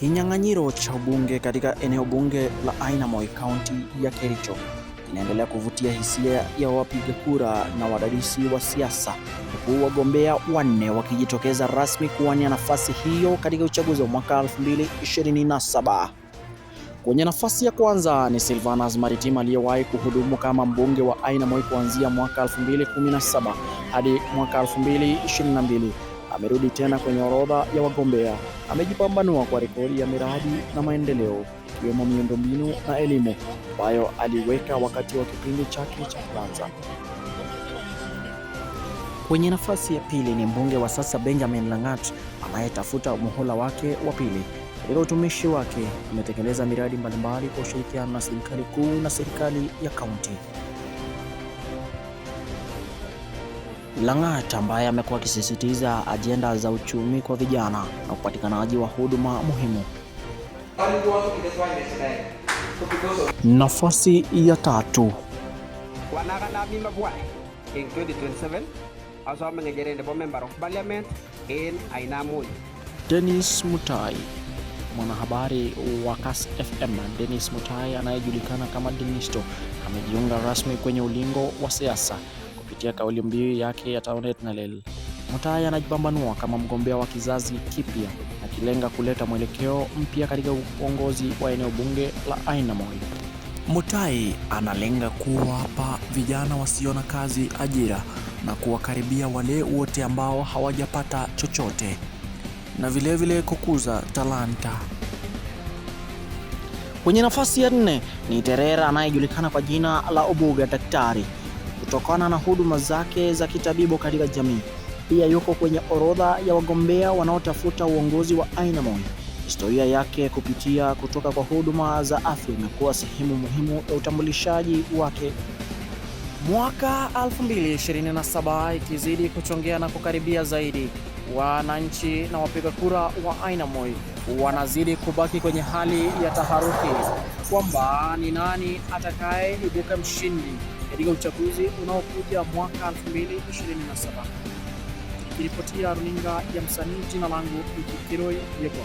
Kinyang'anyiro cha ubunge katika eneo bunge la Ainamoi, kaunti ya Kericho inaendelea kuvutia hisia ya wapiga kura na wadadisi wa siasa, huku wagombea wanne wakijitokeza rasmi kuwania nafasi hiyo katika uchaguzi wa mwaka 2027. Kwenye nafasi ya kwanza ni Silvanus Maritim aliyewahi kuhudumu kama mbunge wa Ainamoi kuanzia mwaka 2017 hadi mwaka 2022. Amerudi tena kwenye orodha ya wagombea. Amejipambanua kwa rekodi ya miradi na maendeleo ikiwemo miundombinu na elimu ambayo aliweka wakati wa kipindi chake cha kwanza. Kwenye nafasi ya pili ni mbunge wa sasa Benjamin Langat anayetafuta muhula wake wa pili. Katika utumishi wake ametekeleza miradi mbalimbali kwa ushirikiano na serikali kuu na serikali ya kaunti. Langat ambaye amekuwa akisisitiza ajenda za uchumi kwa vijana na upatikanaji wa huduma muhimu. Nafasi ya tatu. Dennis Mutai. Mwanahabari wa Kass FM Dennis Mutai anayejulikana kama Denisto amejiunga rasmi kwenye ulingo wa siasa kupitia kauli mbiu yake ya Taunet na Lel. Mutai anajipambanua kama mgombea wa kizazi kipya akilenga kuleta mwelekeo mpya katika uongozi wa eneo bunge la Ainamoi. Mutai analenga kuwapa vijana wasio na kazi ajira na kuwakaribia wale wote ambao hawajapata chochote na vilevile kukuza talanta. Kwenye nafasi ya nne ni Terera anayejulikana kwa jina la Obuga Daktari kutokana na huduma zake za kitabibu katika jamii. Pia yuko kwenye orodha ya wagombea wanaotafuta uongozi wa Ainamoi. Historia yake kupitia kutoka kwa huduma za afya imekuwa sehemu muhimu ya utambulishaji wake. Mwaka 2027 ikizidi kuchongea na kukaribia zaidi, wananchi na wapiga kura wa Ainamoi wanazidi kubaki kwenye hali ya taharuki kwamba ni nani atakayeibuka mshindi katika uchaguzi unaokuja mwaka 2027. Nikiripotia runinga ya Msanii, jina langu ni Kiroi Yego.